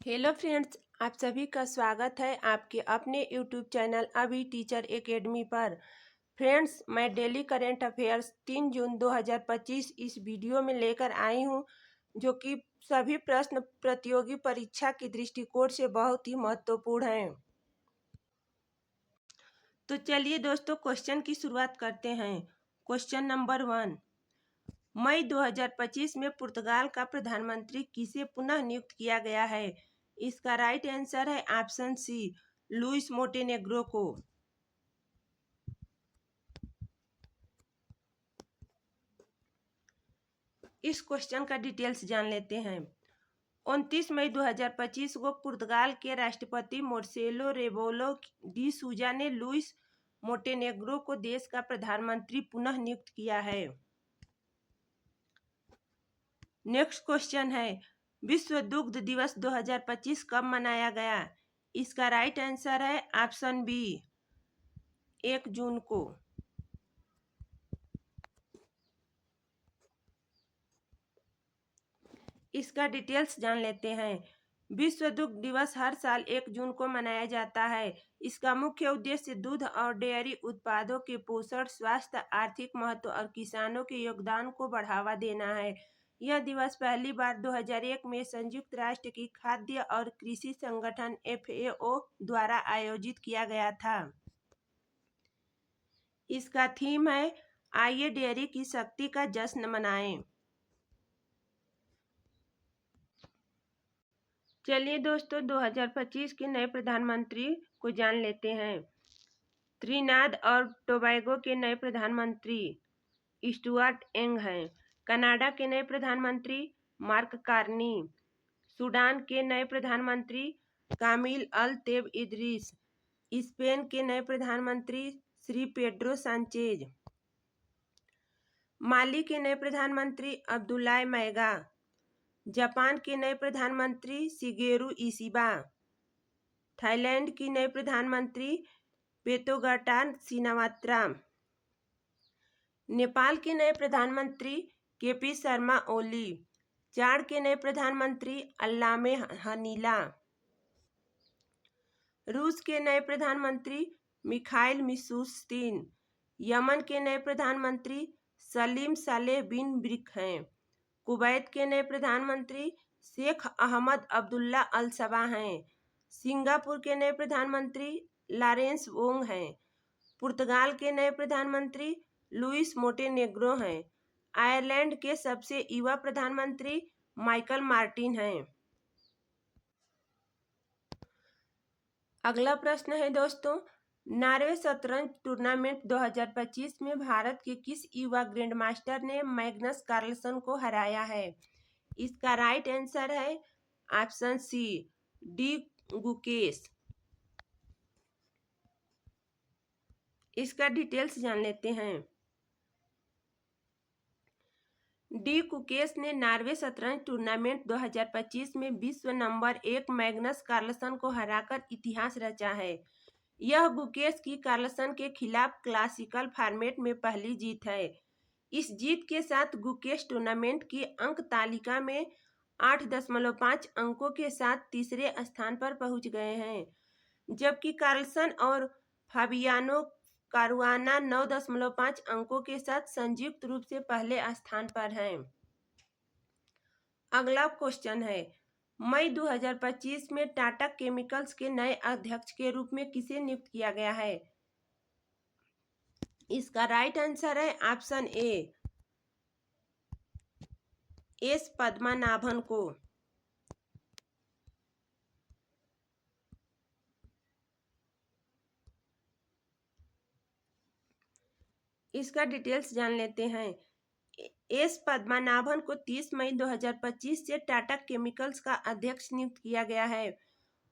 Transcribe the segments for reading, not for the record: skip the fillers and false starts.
Hello friends, आप सभी का स्वागत है आपके अपने यूट्यूब चैनल अभी टीचर एकेडमी पर। फ्रेंड्स, मैं डेली करेंट अफेयर्स 3 जून 2025 इस वीडियो में लेकर आई हूं, जो कि सभी प्रश्न प्रतियोगी परीक्षा के दृष्टिकोण से बहुत ही महत्वपूर्ण हैं। तो चलिए दोस्तों, क्वेश्चन की शुरुआत करते हैं। क्वेश्चन नंबर 1, मई 2025 में पुर्तगाल का प्रधानमंत्री किसे पुनः नियुक्त किया गया है? इसका राइट आंसर है ऑप्शन सी, लुइस मोंटेनेग्रो को। इस क्वेश्चन का डिटेल्स जान लेते हैं। 29 मई 2025 को पुर्तगाल के राष्ट्रपति मार्सेलो रेबेलो डी सूजा ने लुइस मोंटेनेग्रो को देश का प्रधानमंत्री पुनः नियुक्त किया है। नेक्स्ट क्वेश्चन है, विश्व दुग्ध दिवस 2025 कब मनाया गया? इसका राइट आंसर है ऑप्शन बी, 1 जून को। इसका डिटेल्स जान लेते हैं। विश्व दुग्ध दिवस हर साल 1 जून को मनाया जाता है। इसका मुख्य उद्देश्य दूध और डेयरी उत्पादों के पोषण, स्वास्थ्य, आर्थिक महत्व और किसानों के योगदान को बढ़ावा देना है। यह दिवस पहली बार 2001 में संयुक्त राष्ट्र की खाद्य और कृषि संगठन FAO द्वारा आयोजित किया गया था। इसका थीम है, आइए डेयरी की शक्ति का जश्न मनाएं। चलिए दोस्तों, 2025 के नए प्रधानमंत्री को जान लेते हैं। त्रिनाद और टोबैगो के नए प्रधानमंत्री स्टुअर्ट यंग हैं। कनाडा के नए प्रधानमंत्री मार्क कार्नी। सूडान के नए प्रधानमंत्री कामिल अल तेब इदरीस। स्पेन के नए प्रधानमंत्री श्री पेड्रो सांचेज। माली के नए प्रधानमंत्री अब्दुल्ला मैगा। जापान के नए प्रधानमंत्री शिगेरू इशिबा। थाईलैंड की नए प्रधानमंत्री पेतोगटा सिनावात्रा। नेपाल के नए प्रधानमंत्री KP शर्मा ओली। चाड के नए प्रधानमंत्री अल्लामे हनीला। रूस के नए प्रधानमंत्री मिखाइल मिशूस्तिन। यमन के नए प्रधानमंत्री सलीम सालेह बिन ब्रिक हैं। कुवैत के नए प्रधानमंत्री शेख अहमद अब्दुल्ला अल सबा हैं। सिंगापुर के नए प्रधानमंत्री लॉरेंस वोंग हैं। पुर्तगाल के नए प्रधानमंत्री लुइस मोंटेनेग्रो हैं। आयरलैंड के सबसे युवा प्रधानमंत्री माइकल मार्टिन हैं। अगला प्रश्न है दोस्तों, नॉर्वे शतरंज टूर्नामेंट 2025 में भारत के किस युवा ग्रैंडमास्टर ने मैग्नस कार्लसन को हराया है? इसका राइट आंसर है ऑप्शन सी, डी गुकेश। इसका डिटेल्स जान लेते हैं। डी कुकेश ने नॉर्वे शतरंज टूर्नामेंट 2025 में विश्व नंबर 1 मैग्नस कार्लसन को हराकर इतिहास रचा है। यह गुकेश की कार्लसन के खिलाफ क्लासिकल फॉर्मेट में पहली जीत है। इस जीत के साथ गुकेश टूर्नामेंट की अंक तालिका में 8.5 अंकों के साथ तीसरे स्थान पर पहुंच गए हैं, जबकि कार्लसन और फाबियानो कारुआना 9.5 अंकों के साथ संयुक्त रूप से पहले स्थान पर हैं। अगला क्वेश्चन है, मई 2025 में टाटा केमिकल्स के नए अध्यक्ष के रूप में किसे नियुक्त किया गया है? इसका राइट आंसर है ऑप्शन ए, एस पद्मनाभन को। इसका डिटेल्स जान लेते हैं। एस पद्मनाभन को 30 मई 2025 से टाटा केमिकल्स का अध्यक्ष नियुक्त किया गया है।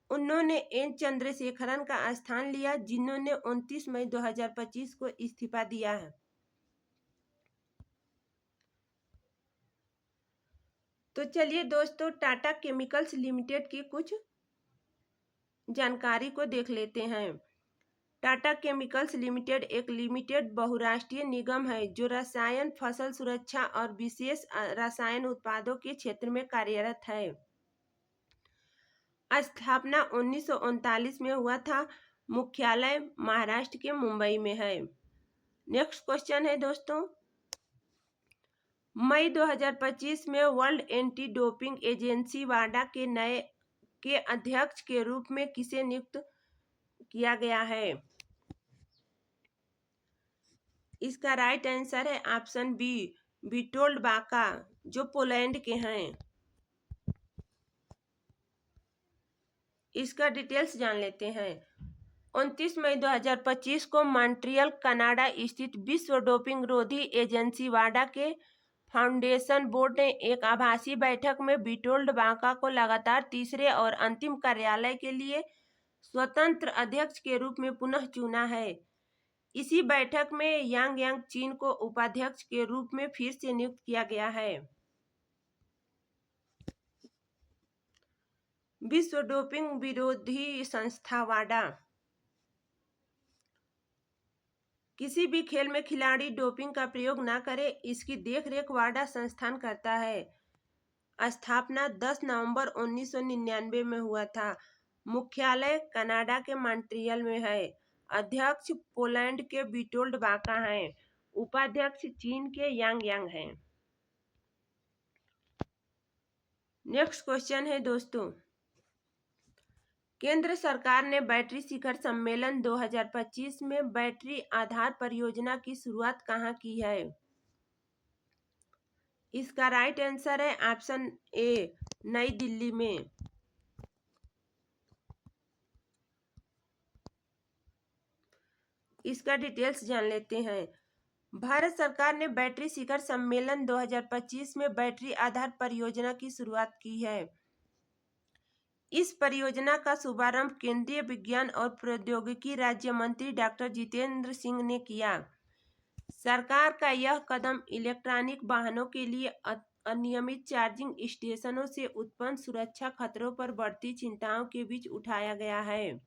उन्होंने एन चंद्रशेखरन का स्थान लिया, जिन्होंने 29 मई 2025 को इस्तीफा दिया है। तो चलिए दोस्तों, टाटा केमिकल्स लिमिटेड की कुछ जानकारी को देख लेते हैं। टाटा केमिकल्स लिमिटेड एक लिमिटेड बहुराष्ट्रीय निगम है जो रसायन, फसल सुरक्षा और विशेष रसायन उत्पादों के क्षेत्र में कार्यरत है। स्थापना 1939 में हुआ था। मुख्यालय महाराष्ट्र के मुंबई में है। नेक्स्ट क्वेश्चन है दोस्तों, मई 2025 में वर्ल्ड एंटी डोपिंग एजेंसी वाडा के अध्यक्ष के रूप में किसे नियुक्त किया गया है? इसका राइट आंसर है ऑप्शन बी, विटोल्ड बाका, जो पोलैंड के हैं। इसका डिटेल्स जान लेते हैं। 29 मई 2025 को मॉन्ट्रियल कनाडा स्थित विश्व डोपिंग रोधी एजेंसी वाडा के फाउंडेशन बोर्ड ने एक आभासी बैठक में विटोल्ड बाका को लगातार तीसरे और अंतिम कार्यालय के लिए स्वतंत्र अध्यक्ष के रूप में पुनः चुना है। इसी बैठक में यांग चीन को उपाध्यक्ष के रूप में फिर से नियुक्त किया गया है। विश्व डोपिंग विरोधी संस्था वाडा किसी भी खेल में खिलाड़ी डोपिंग का प्रयोग न करे, इसकी देखरेख वाडा संस्थान करता है। स्थापना 10 नवंबर 1999 में हुआ था। मुख्यालय कनाडा के मॉन्ट्रियल में है। अध्यक्ष पोलैंड के विटोल्ड बाका हैं। उपाध्यक्ष चीन के यांग हैं। नेक्स्ट क्वेश्चन है दोस्तों, केंद्र सरकार ने बैटरी शिखर सम्मेलन 2025 में बैटरी आधार परियोजना की शुरुआत कहाँ की है? इसका राइट आंसर है ऑप्शन ए, नई दिल्ली में। इसका डिटेल्स जान लेते हैं। भारत सरकार ने बैटरी शिखर सम्मेलन 2025 में बैटरी आधार परियोजना की शुरुआत की है। इस परियोजना का शुभारंभ केंद्रीय विज्ञान और प्रौद्योगिकी राज्य मंत्री डॉक्टर जितेंद्र सिंह ने किया। सरकार का यह कदम इलेक्ट्रॉनिक वाहनों के लिए अनियमित चार्जिंग स्टेशनों से उत्पन्न सुरक्षा खतरों पर बढ़ती चिंताओं के बीच उठाया गया है।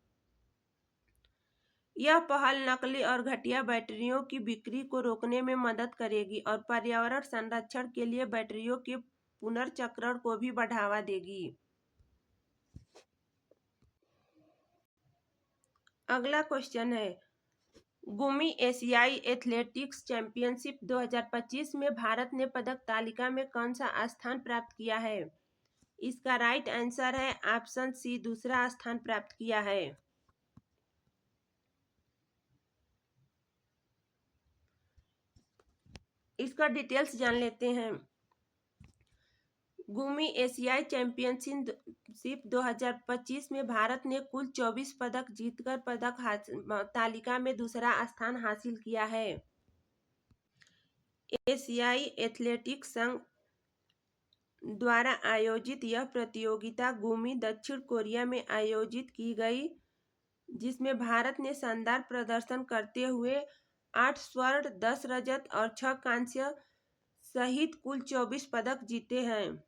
यह पहल नकली और घटिया बैटरियों की बिक्री को रोकने में मदद करेगी और पर्यावरण संरक्षण के लिए बैटरियों के पुनर्चक्रण को भी बढ़ावा देगी। अगला क्वेश्चन है, गुमी एशियाई एथलेटिक्स चैंपियनशिप 2025 में भारत ने पदक तालिका में कौन सा स्थान प्राप्त किया है? इसका राइट आंसर है ऑप्शन सी, दूसरा स्थान प्राप्त किया है। इसका डिटेल्स जान लेते हैं। गुमी एशियाई चैंपियनशिप 2025 में भारत ने कुल 24 पदक जीतकर पदक तालिका में दूसरा स्थान हासिल किया है। एशियाई एथलेटिक्स संघ द्वारा आयोजित यह प्रतियोगिता गुमी दक्षिण कोरिया में आयोजित की गई, जिसमें भारत ने शानदार प्रदर्शन करते हुए 8 स्वर्ण, 10 रजत और 6 कांस्य सहित कुल 24 पदक जीते हैं।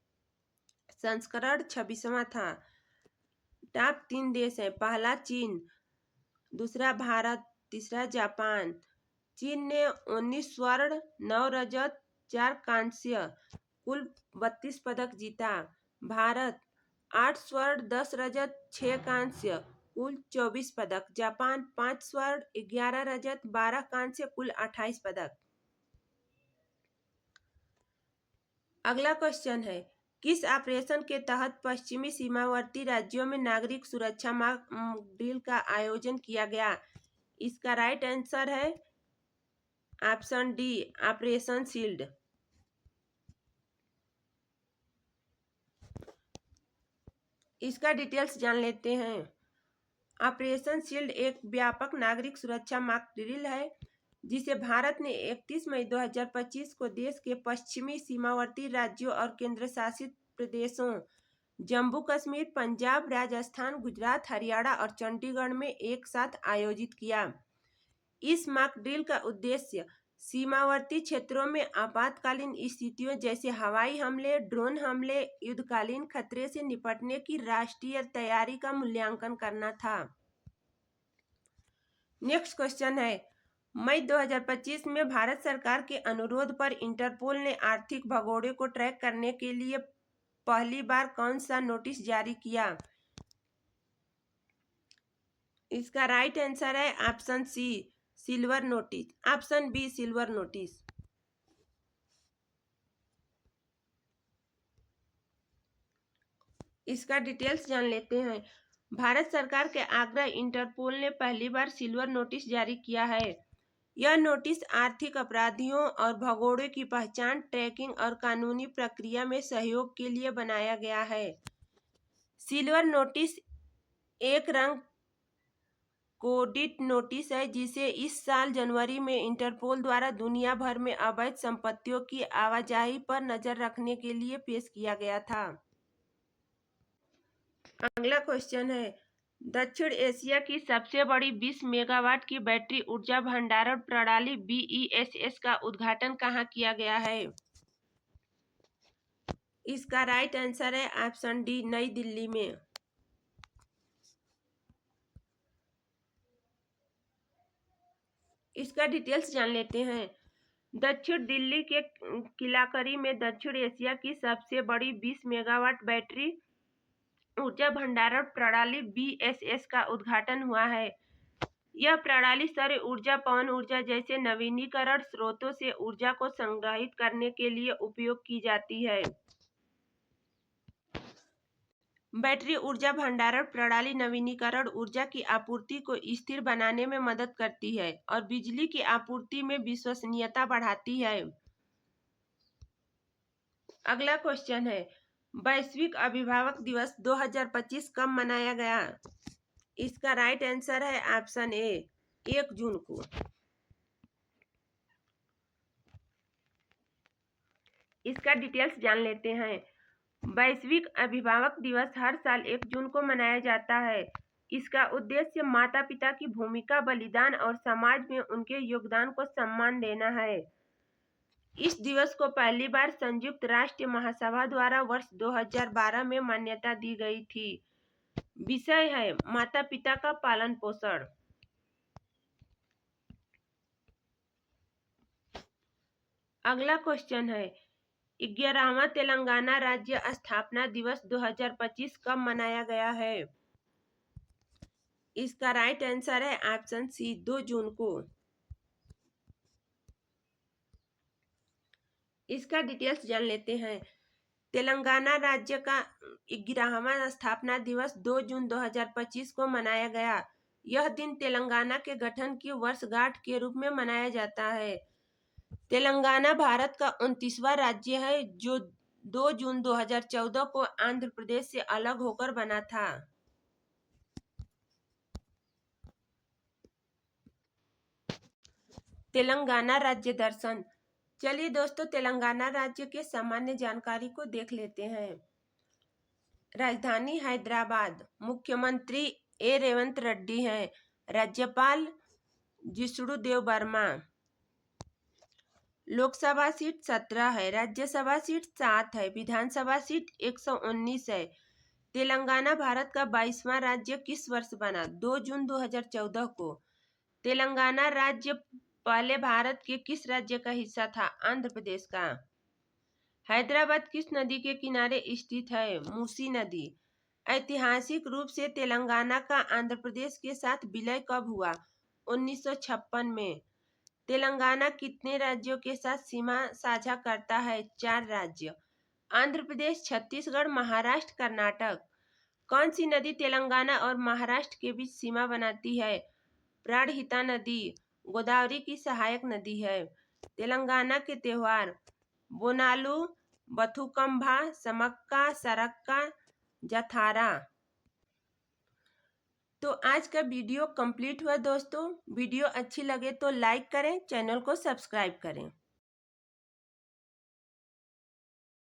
संस्करण 26वां था। टॉप 3 देश हैं, पहला चीन, दूसरा भारत, तीसरा जापान। चीन ने 19 स्वर्ण, 9 रजत, 4 कांस्य, कुल 32 पदक जीता। भारत 8 स्वर्ण, 10 रजत, 6 कांस्य, कुल 24 पदक। जापान 5 स्वर्ण, 11 रजत, 12 कांस्य, कुल 28 पदक। अगला क्वेश्चन है, किस ऑपरेशन के तहत पश्चिमी सीमावर्ती राज्यों में नागरिक सुरक्षा मॉक ड्रिल का आयोजन किया गया? इसका राइट आंसर है ऑप्शन डी, ऑपरेशन शील्ड। इसका डिटेल्स जान लेते हैं। ऑपरेशन शील्ड एक व्यापक नागरिक सुरक्षा मॉक ड्रिल है, जिसे भारत ने 31 मई 2025 को देश के पश्चिमी सीमावर्ती राज्यों और केंद्र शासित प्रदेशों जम्मू कश्मीर, पंजाब, राजस्थान, गुजरात, हरियाणा और चंडीगढ़ में एक साथ आयोजित किया। इस मॉक ड्रिल का उद्देश्य सीमावर्ती क्षेत्रों में आपातकालीन स्थितियों जैसे हवाई हमले, ड्रोन हमले, युद्धकालीन खतरे से निपटने की राष्ट्रीय तैयारी का मूल्यांकन करना था। नेक्स्ट क्वेश्चन है, मई 2025 में भारत सरकार के अनुरोध पर इंटरपोल ने आर्थिक भगोड़े को ट्रैक करने के लिए पहली बार कौन सा नोटिस जारी किया? इसका राइट आंसर है option C silver notice, option B silver notice. इसका डिटेल्स जान लेते हैं। भारत सरकार के आग्रह इंटरपोल ने पहली बार सिल्वर नोटिस जारी किया है। यह नोटिस आर्थिक अपराधियों और भगोड़े की पहचान, ट्रैकिंग और कानूनी प्रक्रिया में सहयोग के लिए बनाया गया है। सिल्वर नोटिस एक रंग कोडित नोटिस है जिसे इस साल जनवरी में इंटरपोल द्वारा दुनिया भर में अवैध संपत्तियों की आवाजाही पर नजर रखने के लिए पेश किया गया था। अगला क्वेश्चन है, दक्षिण एशिया की सबसे बड़ी 20 मेगावाट की बैटरी ऊर्जा भंडारण प्रणाली BESS का उद्घाटन कहाँ किया गया है? इसका राइट आंसर है ऑप्शन डी नई दिल्ली में। इसका डिटेल्स जान लेते हैं। दक्षिण दिल्ली के किलाकरी में दक्षिण एशिया की सबसे बड़ी 20 मेगावाट बैटरी ऊर्जा भंडारण प्रणाली BESS का उद्घाटन हुआ है। यह प्रणाली सौर ऊर्जा, पवन ऊर्जा जैसे नवीनीकरण स्रोतों से ऊर्जा को संग्रहित करने के लिए उपयोग की जाती है। बैटरी ऊर्जा भंडारण प्रणाली नवीनीकरण ऊर्जा की आपूर्ति को स्थिर बनाने में मदद करती है और बिजली की आपूर्ति में विश्वसनीयता बढ़ाती है। अगला क्वेश्चन है, वैश्विक अभिभावक दिवस 2025 कब मनाया गया? इसका राइट आंसर है ऑप्शन ए 1 जून को। इसका डिटेल्स जान लेते हैं। वैश्विक अभिभावक दिवस हर साल 1 जून को मनाया जाता है। इसका उद्देश्य माता पिता की भूमिका, बलिदान और समाज में उनके योगदान को सम्मान देना है। इस दिवस को पहली बार संयुक्त राष्ट्र महासभा द्वारा वर्ष 2012 में मान्यता दी गई थी। विषय है माता पिता का पालन पोषण। अगला क्वेश्चन है, 11वां तेलंगाना राज्य स्थापना दिवस 2025 कब मनाया गया है? इसका राइट आंसर है ऑप्शन सी 2 जून को। इसका डिटेल्स जान लेते हैं। तेलंगाना राज्य का 11वां स्थापना दिवस 2 जून 2025 को मनाया गया। यह दिन तेलंगाना के गठन की वर्षगांठ के रूप में मनाया जाता है। तेलंगाना भारत का 29वां राज्य है जो 2 जून 2014 को आंध्र प्रदेश से अलग होकर बना था। तेलंगाना राज्य दर्शन। चलिए दोस्तों, तेलंगाना राज्य के सामान्य जानकारी को देख लेते हैं। राजधानी हैदराबाद, मुख्यमंत्री ए रेवंत रेड्डी हैं, राज्यपाल जिष्णुदेव वर्मा। लोकसभा सीट 17 है, राज्यसभा सीट 7 है, विधानसभा सीट 119 है। तेलंगाना भारत का 22वां राज्य किस वर्ष बना? 2 जून 2014 को। तेलंगाना राज्य पहले भारत के किस राज्य का हिस्सा था? आंध्र प्रदेश का। हैदराबाद किस नदी के किनारे स्थित है? मूसी नदी। ऐतिहासिक रूप से तेलंगाना का आंध्र प्रदेश के साथ विलय कब हुआ? 1956 में। तेलंगाना कितने राज्यों के साथ सीमा साझा करता है? 4 राज्य, आंध्र प्रदेश, छत्तीसगढ़, महाराष्ट्र, कर्नाटक। कौन सी नदी तेलंगाना और महाराष्ट्र के बीच सीमा बनाती है? प्राणहिता नदी गोदावरी की सहायक नदी है। तेलंगाना के त्योहार बोनालू, बथुकम्भा, समक्का, सरक्का, जथारा। तो आज का वीडियो कंप्लीट हुआ दोस्तों। वीडियो अच्छी लगे तो लाइक करें, चैनल को सब्सक्राइब करें।